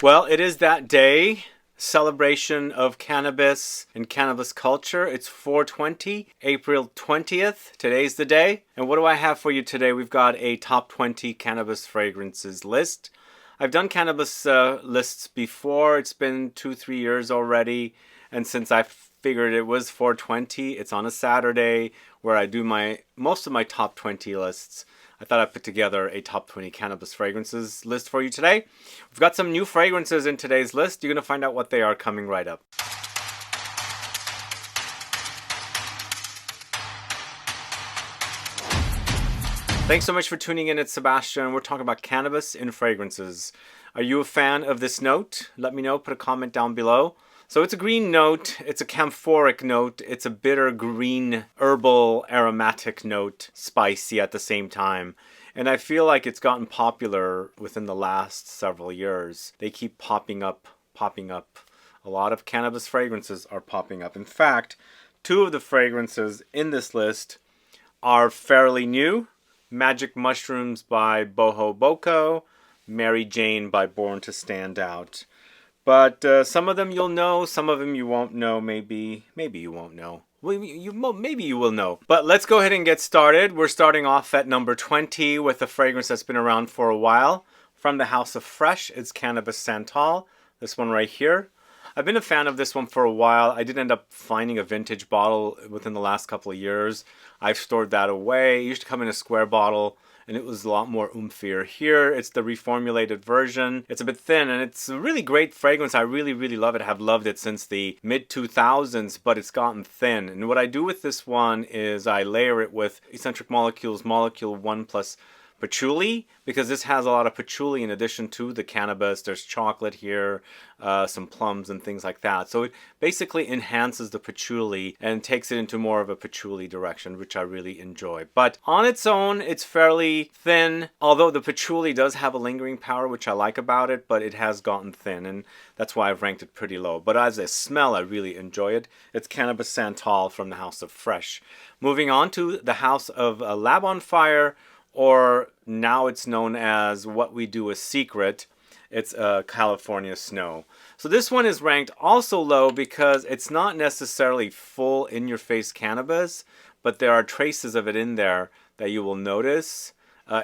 Well, it is that day, celebration of cannabis and cannabis culture. It's 420, April 20th. Today's the day. And what do I have for you today? We've got a top 20 cannabis fragrances list. I've done cannabis lists before. It's been 2-3 years already. And since I figured it was 420, it's on a Saturday where I do most of my top 20 lists. I thought I'd put together a top 20 cannabis fragrances list for you today. We've got some new fragrances in today's list. You're going to find out what they are coming right up. Thanks so much for tuning in. It's Sebastian. We're talking about cannabis in fragrances. Are you a fan of this note? Let me know. Put a comment down below. So it's a green note, it's a camphoric note, it's a bitter green herbal aromatic note, spicy at the same time. And I feel like it's gotten popular within the last several years. They keep popping up. A lot of cannabis fragrances are popping up. In fact, 2 of the fragrances in this list are fairly new. Magic Mushrooms by Boho Boko, Mary Jane by Born to Stand Out. But some of them you'll know, some of them you won't know. Maybe you won't know. Well, maybe you will know. But let's go ahead and get started. We're starting off at number 20 with a fragrance that's been around for a while. From the House of Fresh, it's Cannabis SANTAL. This one right here. I've been a fan of this one for a while. I did end up finding a vintage bottle within the last couple of years. I've stored that away. It used to come in a square bottle, and it was a lot more oomphier. Here, it's the reformulated version. It's a bit thin, and it's a really great fragrance. I really love it. I have loved it since the mid-2000s, but it's gotten thin. And what I do with this one is I layer it with Eccentric Molecules Molecule 1 plus Patchouli, because this has a lot of patchouli in addition to the cannabis. There's chocolate here, some plums and things like that. So it basically enhances the patchouli and takes it into more of a patchouli direction, which I really enjoy. But on its own, it's fairly thin, although the patchouli does have a lingering power, which I like about it, but it has gotten thin, and that's why I've ranked it pretty low. But as a smell, I really enjoy it. It's Cannabis SANTAL from the House of Fresh. Moving on to the House of Lab on Fire, or now it's known as What We Do is Secret. It's California Snow. So this one is ranked also low because it's not necessarily full in-your-face cannabis, but there are traces of it in there that you will notice.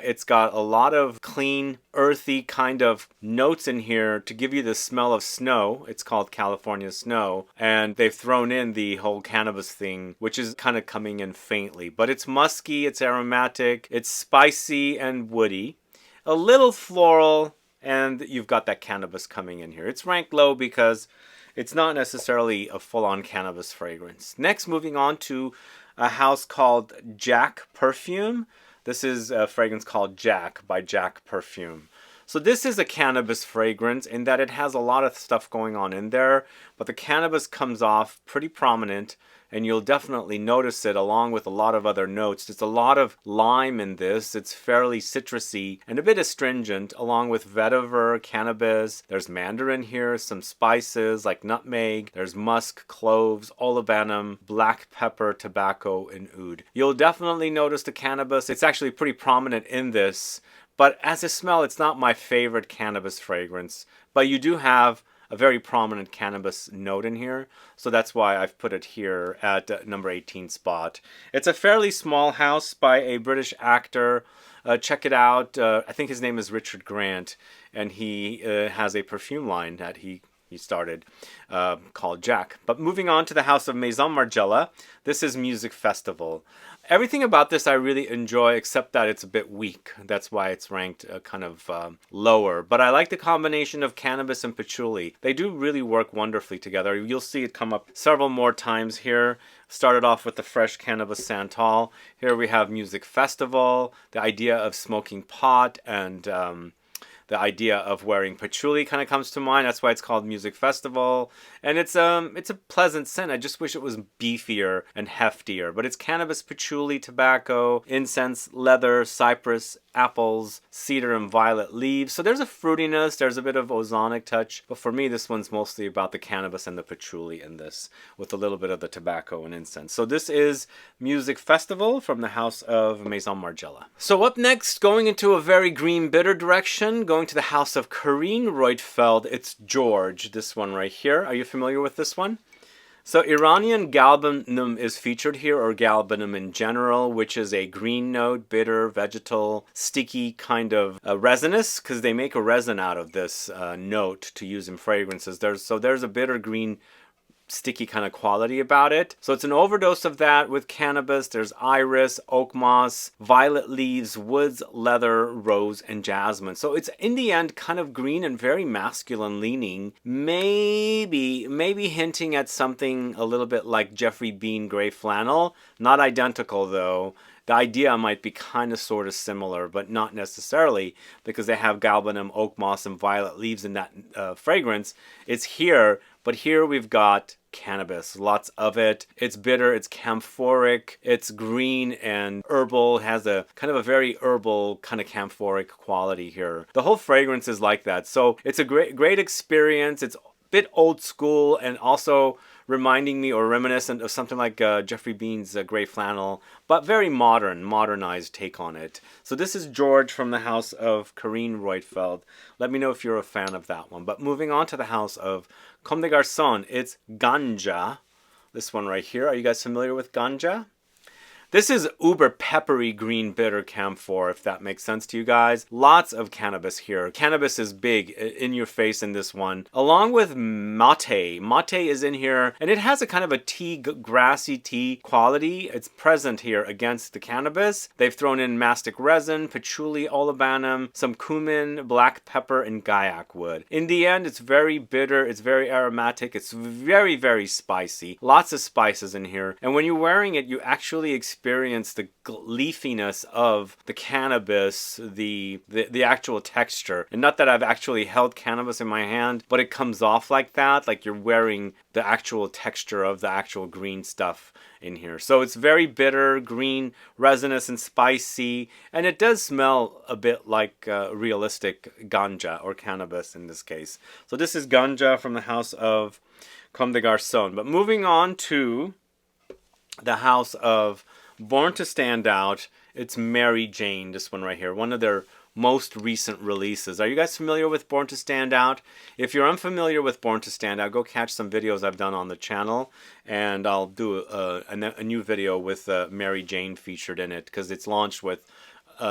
It's got a lot of clean, earthy kind of notes in here to give you the smell of snow. It's called California Snow. And they've thrown in the whole cannabis thing, which is kind of coming in faintly. But it's musky, it's aromatic, it's spicy and woody. A little floral, and you've got that cannabis coming in here. It's ranked low because it's not necessarily a full-on cannabis fragrance. Next, moving on to a house called Jack Perfume. This is a fragrance called Jack by Jack Perfume. So this is a cannabis fragrance in that it has a lot of stuff going on in there, but the cannabis comes off pretty prominent, and you'll definitely notice it along with a lot of other notes. There's a lot of lime in this. It's fairly citrusy and a bit astringent, along with vetiver, cannabis. There's mandarin here, some spices like nutmeg. There's musk, cloves, olibanum, black pepper, tobacco, and oud. You'll definitely notice the cannabis. It's actually pretty prominent in this, but as a smell, it's not my favorite cannabis fragrance. But you do have a very prominent cannabis note in here, so that's why I've put it here at number 18 spot. It's a fairly small house by a British actor. Check it out. I think his name is Richard Grant, and he has a perfume line that he started called Jack. But moving on to the House of Maison Margiela, this is Music Festival. Everything about this I really enjoy, except that it's a bit weak. That's why it's ranked kind of lower. But I like the combination of cannabis and patchouli. They do really work wonderfully together. You'll see it come up several more times here. Started off with the fresh Cannabis SANTAL. Here we have Music Festival, the idea of smoking pot, and the idea of wearing patchouli kind of comes to mind. That's why it's called Music Festival. And it's a pleasant scent. I just wish it was beefier and heftier. But it's cannabis, patchouli, tobacco, incense, leather, cypress, apples, cedar and violet leaves. So there's a fruitiness, there's a bit of ozonic touch, but for me this one's mostly about the cannabis and the patchouli in this, with a little bit of the tobacco and incense. So this is Music Festival from the house of MAISON MARGIELA. So up next, going into a very green bitter direction, going to the house of CARINE ROITFELD, it's George, this one right here. Are you familiar with this one? So Iranian Galbanum is featured here, or Galbanum in general, which is a green note, bitter, vegetal, sticky kind of resinous, because they make a resin out of this note to use in fragrances. There's a bitter green sticky kind of quality about it. So it's an overdose of that with cannabis. There's iris, oak moss, violet leaves, woods, leather, rose, and jasmine. So it's in the end kind of green and very masculine leaning. Maybe hinting at something a little bit like Jeffrey Bean gray flannel. Not identical though. The idea might be kind of sort of similar, but not necessarily, because they have galbanum, oak moss, and violet leaves in that fragrance. It's here, but here we've got cannabis, lots of it. It's bitter, it's camphoric, it's green and herbal, has a kind of a very herbal kind of camphoric quality here. The whole fragrance is like that. So it's a great experience. It's a bit old school and also reminding me or reminiscent of something like Jeffrey Bean's gray flannel, but very modernized take on it. So this is George from the house of CARINE ROITFELD. Let me know if you're a fan of that one. But moving on to the house of Comme des Garçons, it's GANJA. This one right here. Are you guys familiar with GANJA? This is uber peppery green bitter camphor, if that makes sense to you guys. Lots of cannabis here. Cannabis is big in your face in this one. Along with mate. Mate is in here, and it has a kind of a tea, grassy tea quality. It's present here against the cannabis. They've thrown in mastic resin, patchouli, olibanum, some cumin, black pepper, and gaiac wood. In the end, it's very bitter, it's very aromatic, it's very, very spicy. Lots of spices in here. And when you're wearing it, you actually experience the leafiness of the cannabis, the actual texture. And not that I've actually held cannabis in my hand, but it comes off like that, like you're wearing the actual texture of the actual green stuff in here. So it's very bitter, green, resinous, and spicy, and it does smell a bit like realistic ganja or cannabis in this case. So this is GANJA from the house of Comme des Garçons. But moving on to the house of Born to Stand Out, it's Mary Jane, this one right here, one of their most recent releases. Are you guys familiar with Born to Stand Out? If you're unfamiliar with Born to Stand Out, go catch some videos I've done on the channel, and I'll do a new video with Mary Jane featured in it, because it's launched with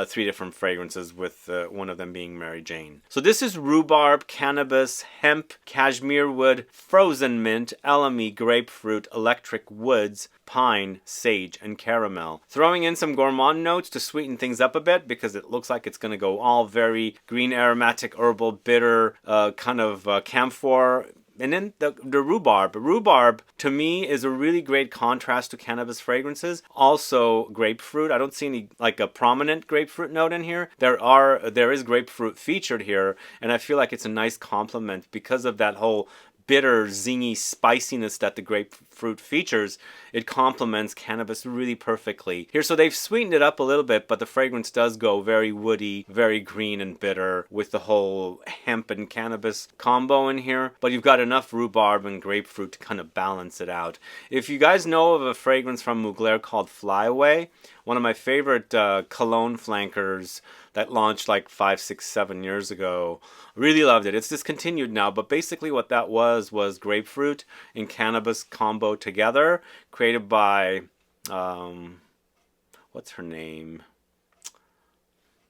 3 different fragrances, with one of them being Mary Jane. So this is rhubarb, cannabis, hemp, cashmere wood, frozen mint, elemi, grapefruit, electric woods, pine, sage, and caramel. Throwing in some gourmand notes to sweeten things up a bit, because it looks like it's going to go all very green, aromatic, herbal, bitter, kind of camphor. And then the rhubarb. Rhubarb, to me, is a really great contrast to cannabis fragrances. Also, grapefruit. I don't see any, like, a prominent grapefruit note in here. There is grapefruit featured here, and I feel like it's a nice complement because of that whole bitter, zingy spiciness that the grapefruit features. It complements cannabis really perfectly here. So they've sweetened it up a little bit, but the fragrance does go very woody, very green and bitter with the whole hemp and cannabis combo in here. But you've got enough rhubarb and grapefruit to kind of balance it out. If you guys know of a fragrance from Mugler called Fly Away, one of my favorite cologne flankers that launched like 5, 6, 7 years ago. Really loved it. It's discontinued now, but basically what that was grapefruit and cannabis combo together, created by, what's her name?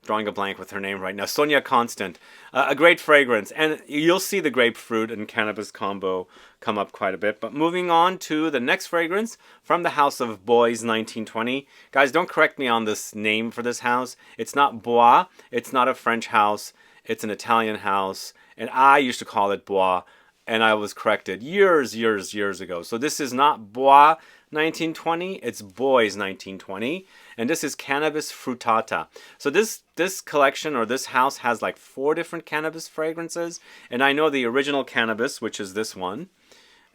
Drawing a blank with her name right now. Sonia Constant. A great fragrance. And you'll see the grapefruit and cannabis combo come up quite a bit. But moving on to the next fragrance from the house of Bois 1920. Guys, don't correct me on this name for this house. It's not Bois. It's not a French house. It's an Italian house. And I used to call it Bois. And I was corrected years ago. So this is not Bois 1920. It's Bois 1920. And this is Cannabis Fruttata. So this collection, or this house, has like 4 different cannabis fragrances. And I know the original cannabis, which is this one.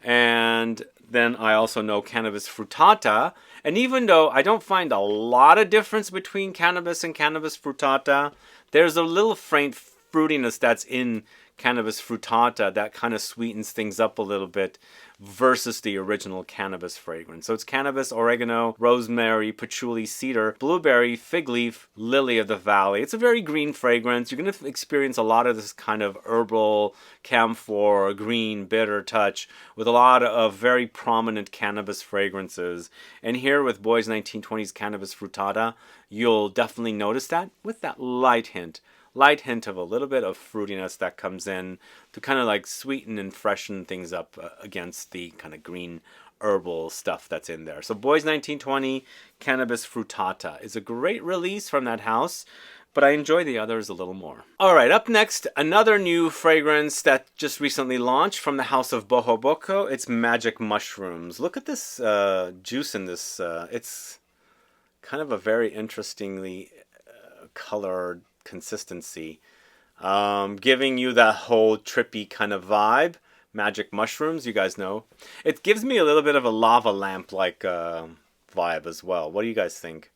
And then I also know Cannabis frutata. And even though I don't find a lot of difference between Cannabis and Cannabis frutata, there's a little faint fruitiness that's in Cannabis frutata that kind of sweetens things up a little bit versus the original Cannabis fragrance. So it's Cannabis, oregano, rosemary, patchouli, cedar, blueberry, fig leaf, lily of the valley. It's a very green fragrance. You're going to experience a lot of this kind of herbal, camphor, green, bitter touch with a lot of very prominent Cannabis fragrances. And here with Boys 1920's Cannabis frutata, you'll definitely notice that with that light hint of a little bit of fruitiness that comes in to kind of like sweeten and freshen things up against the kind of green herbal stuff that's in there. So Boys 1920 Cannabis frutata is a great release from that house, but I enjoy the others a little more. All right, up next, another new fragrance that just recently launched from the house of Boho Boko. It's Magic Mushrooms. Look at this juice in this. It's kind of a very interestingly colored consistency, giving you that whole trippy kind of vibe. Magic Mushrooms, you guys know. It gives me a little bit of a lava lamp like vibe as well. What do you guys think?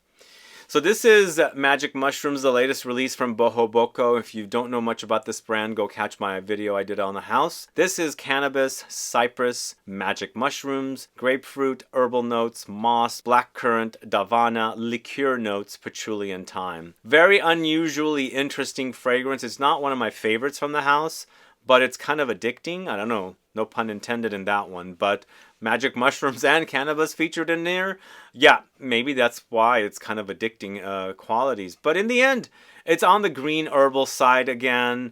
So this is Magic Mushrooms, the latest release from Boho Boko. If you don't know much about this brand, go catch my video I did on the house. This is cannabis, cypress, magic mushrooms, grapefruit, herbal notes, moss, blackcurrant, davana, liqueur notes, patchouli, and thyme. Very unusually interesting fragrance. It's not one of my favorites from the house, but it's kind of addicting. I don't know, no pun intended in that one, but magic mushrooms and cannabis featured in there. Yeah, maybe that's why it's kind of addicting qualities. But in the end, it's on the green herbal side again.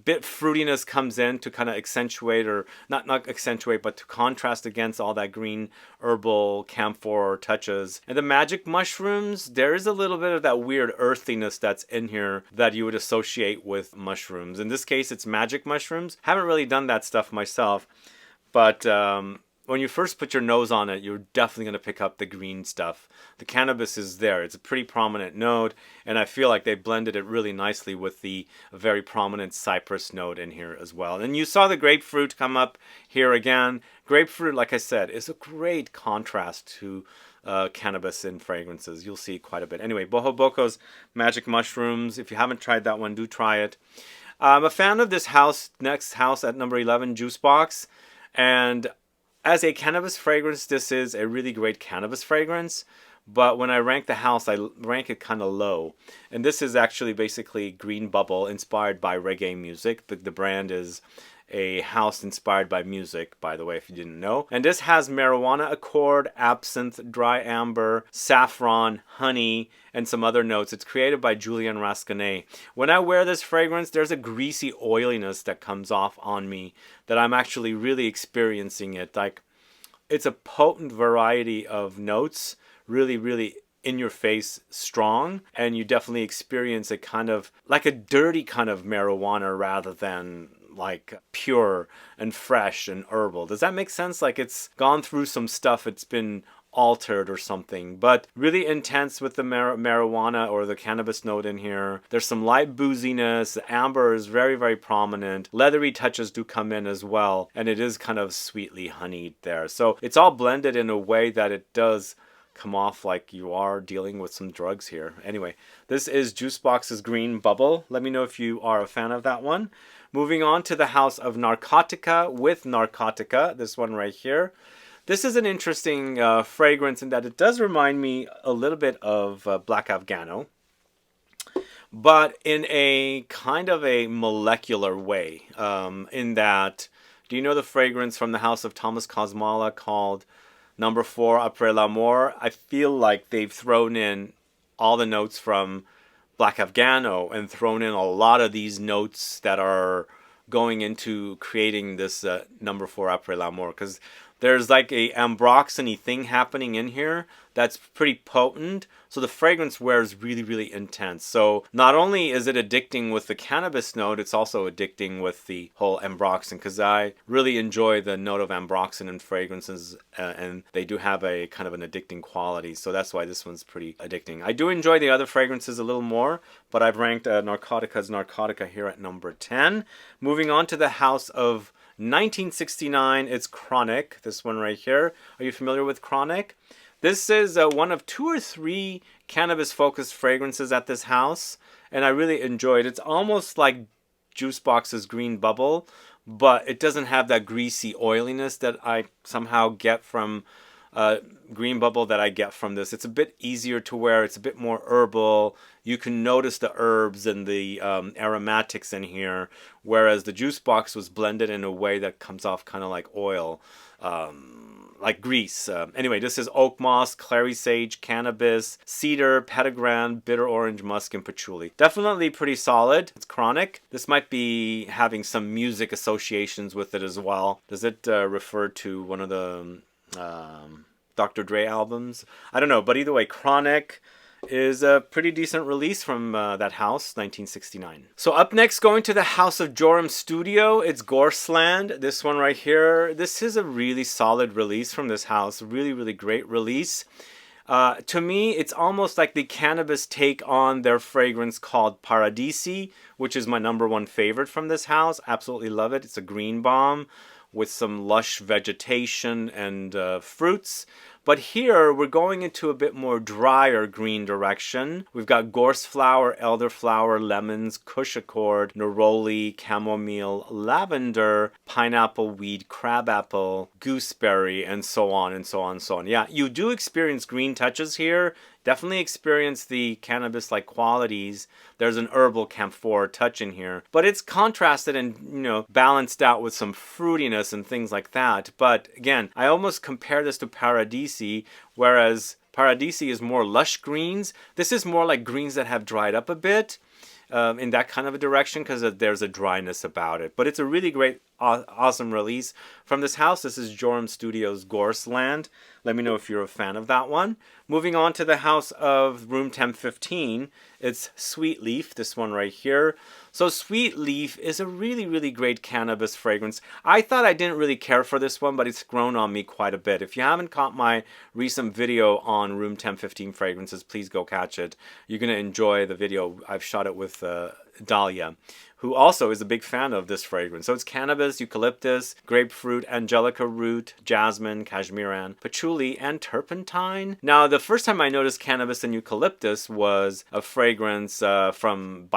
Bit fruitiness comes in to kind of accentuate, or not accentuate, but to contrast against all that green herbal camphor touches. And the magic mushrooms, there is a little bit of that weird earthiness that's in here that you would associate with mushrooms. In this case, it's magic mushrooms. Haven't really done that stuff myself, but when you first put your nose on it, you're definitely going to pick up the green stuff. The cannabis is there. It's a pretty prominent note, and I feel like they blended it really nicely with the very prominent cypress note in here as well. And you saw the grapefruit come up here again. Grapefruit, like I said, is a great contrast to cannabis in fragrances. You'll see quite a bit. Anyway, Boho Boko's Magic Mushrooms. If you haven't tried that one, do try it. I'm a fan of this house, next house at number 11, Juice Box. And as a cannabis fragrance, this is a really great cannabis fragrance, but when I rank the house, I rank it kind of low. And this is actually basically Green Bubble, inspired by reggae music. The brand is a house inspired by music, by the way, if you didn't know. And this has marijuana accord, absinthe, dry amber, saffron, honey, and some other notes. It's created by Julian Rasconet. When I wear this fragrance, there's a greasy oiliness that comes off on me that I'm actually really experiencing it. Like, it's a potent variety of notes, really, really in your face strong, and you definitely experience a kind of like a dirty kind of marijuana rather than like pure and fresh and herbal. Does that make sense? Like, it's gone through some stuff, it's been altered or something, but really intense with the marijuana or the cannabis note in here. There's some light booziness. The amber is very, very prominent. Leathery touches do come in as well, and it is kind of sweetly honeyed there. So it's all blended in a way that it does come off like you are dealing with some drugs here. Anyway, this is Juice Box's Green Bubble. Let me know if you are a fan of that one. Moving on to the house of Narcotica with Narcotica, this one right here. This is an interesting fragrance in that it does remind me a little bit of Black Afghano, but in a kind of a molecular way. In that, do you know the fragrance from the house of Thomas Cosmala called Number 4 Après l'Amour? I feel like they've thrown in all the notes from Black Afghano and thrown in a lot of these notes that are going into creating this Number 4 Après l'Amour, because there's like a ambroxany thing happening in here that's pretty potent. So the fragrance wears really, really intense. So not only is it addicting with the cannabis note, it's also addicting with the whole ambroxan, because I really enjoy the note of ambroxan in fragrances, and they do have a kind of an addicting quality. So that's why this one's pretty addicting. I do enjoy the other fragrances a little more, but I've ranked Narcotica's Narcotica here at number 10. Moving on to the house of 1969, it's Chronic, this one right here. Are you familiar with Chronic? This is one of 2 or 3 cannabis-focused fragrances at this house, and I really enjoy it. It's almost like Juicebox's Green Bubble, but it doesn't have that greasy oiliness that I somehow get from Green Bubble that I get from this. It's a bit easier to wear. It's a bit more herbal. You can notice the herbs and the aromatics in here, whereas the Juicebox was blended in a way that comes off kind of like oil. Like grease. Anyway, this is Oakmoss, Clary Sage, Cannabis, Cedar, Petitgrain, Bitter Orange, Musk, and Patchouli. Definitely pretty solid. It's Chronic. This might be having some music associations with it as well. Does it refer to one of the Dr. Dre albums? I don't know, but either way, Chronic is a pretty decent release from that house, 1969. So up next, going to the House of Joram Studio, it's Gorsland. This one right here. This is a really solid release from this house. Really, really great release. To me, it's almost like the Cannabis take on their fragrance called Paradisi, which is my #1 favorite from this house. Absolutely love it. It's a green bomb with some lush vegetation and fruits. But here, we're going into a bit more drier green direction. We've got gorse flower, elderflower, lemons, kush accord, neroli, chamomile, lavender, pineapple weed, crabapple, gooseberry, and so on and so on and so on. Yeah, you do experience green touches here. Definitely experience the cannabis-like qualities. There's an herbal camphor touch in here. But it's contrasted and, you know, balanced out with some fruitiness and things like that. But again, I almost compare this to Paradisi, whereas Paradisi is more lush greens. This is more like greens that have dried up a bit. In that kind of a direction, because there's a dryness about it. But it's a really great, awesome release from this house. This is Joram Studios' Gorsland. Let me know if you're a fan of that one. Moving on to the house of Room 1015, it's Sweet Leaf, this one right here. So Sweet Leaf is a really, really great cannabis fragrance. I thought I didn't really care for this one, but it's grown on me quite a bit. If you haven't caught my recent video on Room 1015 fragrances, please go catch it. You're going to enjoy the video. I've shot it with Dahlia, who also is a big fan of this fragrance. So it's cannabis, eucalyptus, grapefruit, angelica root, jasmine, cashmeran, patchouli, and turpentine. Now, the first time I noticed cannabis and eucalyptus was a fragrance by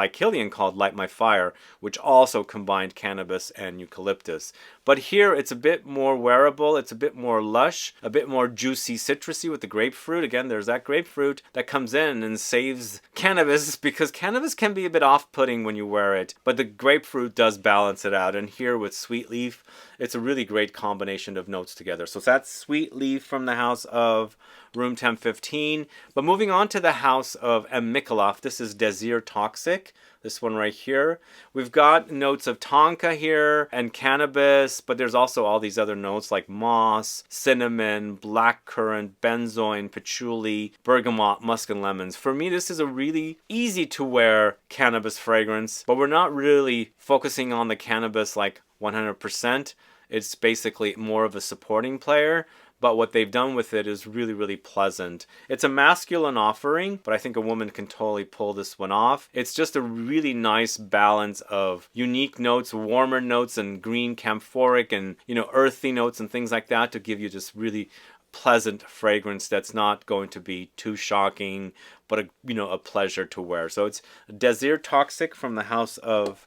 Kilian called Light My Fire, which also combined cannabis and eucalyptus. But here it's a bit more wearable, it's a bit more lush, a bit more juicy citrusy with the grapefruit. Again, there's that grapefruit that comes in and saves cannabis, because cannabis can be a bit off-putting when you wear it, but the grapefruit does balance it out. And here with Sweet Leaf, it's a really great combination of notes together. So that's Sweet Leaf from the house of Room 1015. But moving on to the house of M. Mikolov, this is Desir Toxic. This one right here. We've got notes of tonka here and cannabis, but there's also all these other notes like moss, cinnamon, blackcurrant, benzoin, patchouli, bergamot, musk, and lemons. For me, this is a really easy to wear cannabis fragrance, but we're not really focusing on the cannabis like 100%. It's basically more of a supporting player. But what they've done with it is really, really pleasant. It's a masculine offering, but I think a woman can totally pull this one off. It's just a really nice balance of unique notes, warmer notes, and green camphoric and, you know, earthy notes and things like that to give you just really pleasant fragrance that's not going to be too shocking, but a pleasure to wear. So it's Desir Toxic from the house of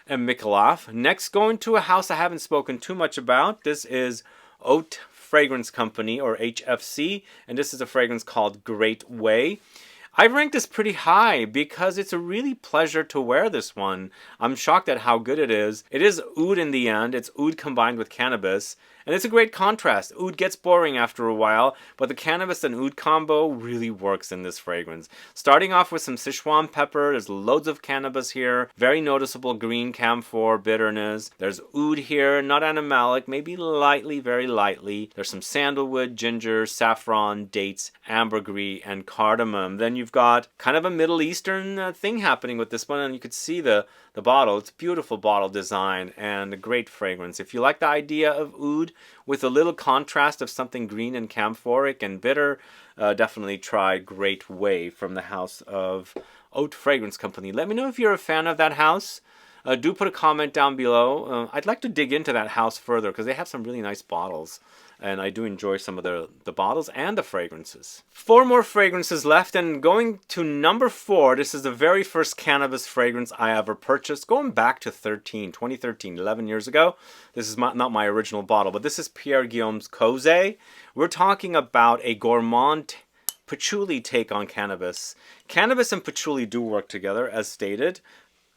M. Mikolov. Next, going to a house I haven't spoken too much about. This is Haute Fragrance Company, or HFC, and this is a fragrance called Great Way. I ranked this pretty high because it's a really pleasure to wear this one. I'm shocked at how good it is. It is oud in the end. It's oud combined with cannabis. And it's a great contrast. Oud gets boring after a while, but the cannabis and oud combo really works in this fragrance. Starting off with some Sichuan pepper, there's loads of cannabis here. Very noticeable green camphor bitterness. There's oud here, not animalic, maybe lightly, very lightly. There's some sandalwood, ginger, saffron, dates, ambergris, and cardamom. Then you've got kind of a Middle Eastern thing happening with this one, and you could see the bottle. It's a beautiful bottle design and a great fragrance. If you like the idea of oud with a little contrast of something green and camphoric and bitter, definitely try Great Way from the house of Haute Fragrance Company. Let me know if you're a fan of that house. Do put a comment down below. I'd like to dig into that house further because they have some really nice bottles. And I do enjoy some of the bottles and the fragrances. 4 more fragrances left, and going to number 4, this is the very first cannabis fragrance I ever purchased, going back to 2013, 11 years ago. This is not my original bottle, but this is Pierre Guillaume's Cloves. We're talking about a gourmand patchouli take on cannabis. Cannabis and patchouli do work together, as stated.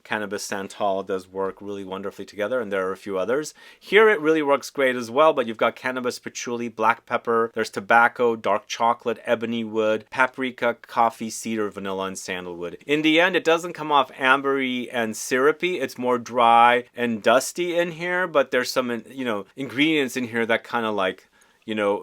Cannabis SANTAL does work really wonderfully together, and there are a few others. Here it really works great as well, but you've got cannabis, patchouli, black pepper, there's tobacco, dark chocolate, ebony wood, paprika, coffee, cedar, vanilla, and sandalwood. In the end, it doesn't come off ambery and syrupy. It's more dry and dusty in here, but there's some, ingredients in here that kind of like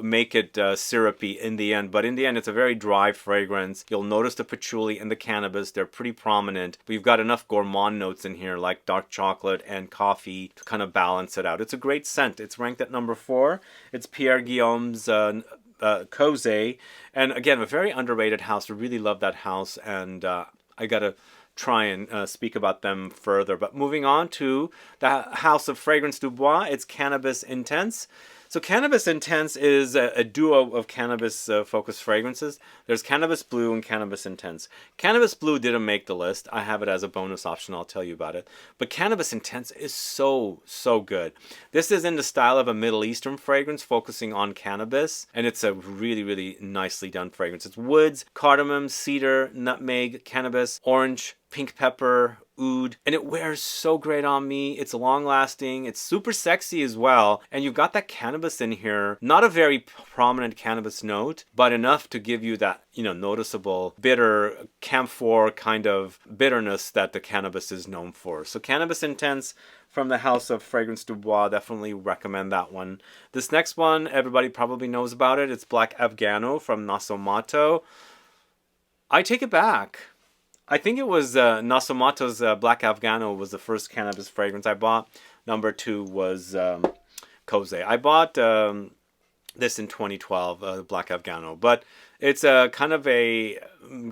make it syrupy in the end. But in the end, it's a very dry fragrance. You'll notice the patchouli and the cannabis. They're pretty prominent. But you've got enough gourmand notes in here, like dark chocolate and coffee, to kind of balance it out. It's a great scent. It's ranked at number 4. It's Pierre Guillaume's Cloves. And again, a very underrated house. I really love that house. And I got to try and speak about them further. But moving on to the House of Fragrance du Bois, it's Cannabis Intense. So Cannabis Intense is a duo of cannabis-focused fragrances. There's Cannabis Blue and Cannabis Intense. Cannabis Blue didn't make the list. I have it as a bonus option. I'll tell you about it. But Cannabis Intense is so, so good. This is in the style of a Middle Eastern fragrance focusing on cannabis. And it's a really, really nicely done fragrance. It's woods, cardamom, cedar, nutmeg, cannabis, orange, pink pepper, oud, and it wears so great on me. It's long lasting. It's super sexy as well. And you've got that cannabis in here. Not a very prominent cannabis note, but enough to give you that, noticeable bitter camphor kind of bitterness that the cannabis is known for. So Cannabis Intense from the House of Fragrance du Bois, definitely recommend that one. This next one, everybody probably knows about it. It's Black Afghano from Nasomatto. I take it back. I think it was Nasomatto's Black Afghano was the first cannabis fragrance I bought. Number 2 was Cloves. I bought this in 2012, Black Afghano. But it's a kind of a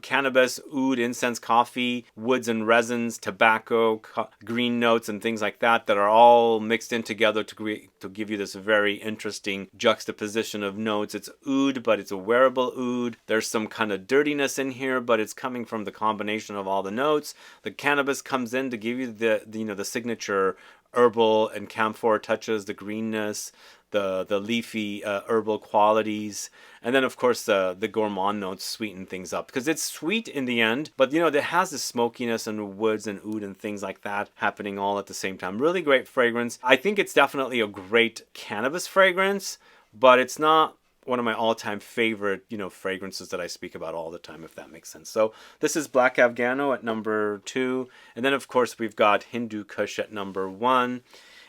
cannabis, oud, incense, coffee, woods and resins, tobacco, green notes, and things like that are all mixed in together to give you this very interesting juxtaposition of notes. It's oud, but it's a wearable oud. There's some kind of dirtiness in here, but it's coming from the combination of all the notes. The cannabis comes in to give you the signature herbal and camphor touches, the greenness, the leafy herbal qualities, and then of course the gourmand notes sweeten things up because it's sweet in the end, but it has the smokiness and woods and oud and things like that happening all at the same time. Really great fragrance. I think it's definitely a great cannabis fragrance, but it's not one of my all-time favorite, fragrances that I speak about all the time, if that makes sense. So this is Black Afghano at number 2, and then of course we've got Hindu Kush at number 1.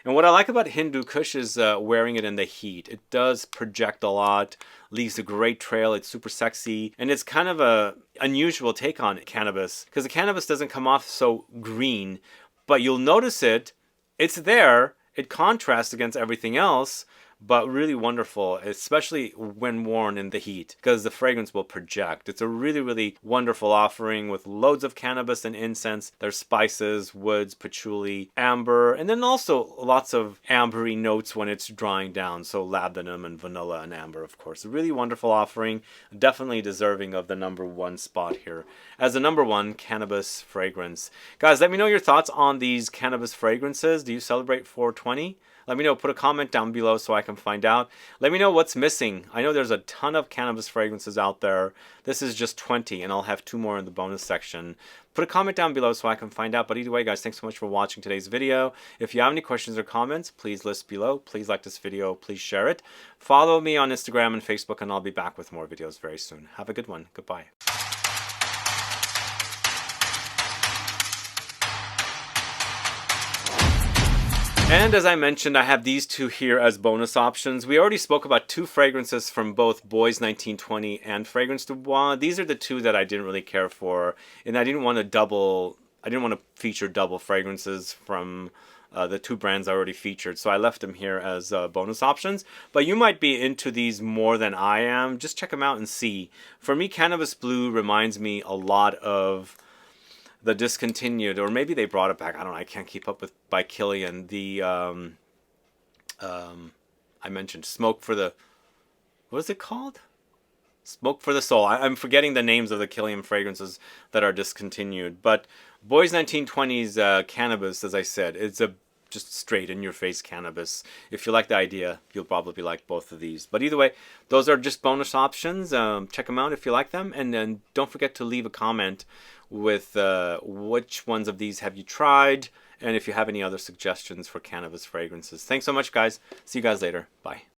And what I like about Hindu Kush is wearing it in the heat. It does project a lot, leaves a great trail. It's super sexy, and it's kind of a unusual take on cannabis because the cannabis doesn't come off so green, but you'll notice it. It's there. It contrasts against everything else, but really wonderful, especially when worn in the heat, because the fragrance will project. It's a really, really wonderful offering with loads of cannabis and incense. There's spices, woods, patchouli, amber, and then also lots of ambery notes when it's drying down. So labdanum and vanilla and amber, of course. A really wonderful offering, definitely deserving of the number 1 spot here as the number 1 cannabis fragrance. Guys, let me know your thoughts on these cannabis fragrances. Do you celebrate 420? Let me know. Put a comment down below so I can find out. Let me know what's missing. I know there's a ton of cannabis fragrances out there. This is just 20, and I'll have 2 more in the bonus section. Put a comment down below so I can find out. But either way, guys, thanks so much for watching today's video. If you have any questions or comments, please list below. Please like this video. Please share it. Follow me on Instagram and Facebook, and I'll be back with more videos very soon. Have a good one. Goodbye. And as I mentioned, I have these 2 here as bonus options. We already spoke about 2 fragrances from both Boys 1920 and Fragrance du Bois. These are the 2 that I didn't really care for, and I didn't want to feature double fragrances from the 2 brands I already featured, so I left them here as bonus options. But you might be into these more than I am. Just check them out and see. For me, Cannabis Blue reminds me a lot of the discontinued, or maybe they brought it back. I don't know. I can't keep up with by Kilian. The I mentioned Smoke for the, what is it called? Smoke for the Soul. I'm forgetting the names of the Kilian fragrances that are discontinued. But Boys 1920's Cannabis, as I said, it's a just straight in your face cannabis. If you like the idea, you'll probably like both of these. But either way, those are just bonus options. Check them out if you like them. And then don't forget to leave a comment with which ones of these have you tried, and if you have any other suggestions for cannabis fragrances. Thanks so much, guys. See you guys later. Bye.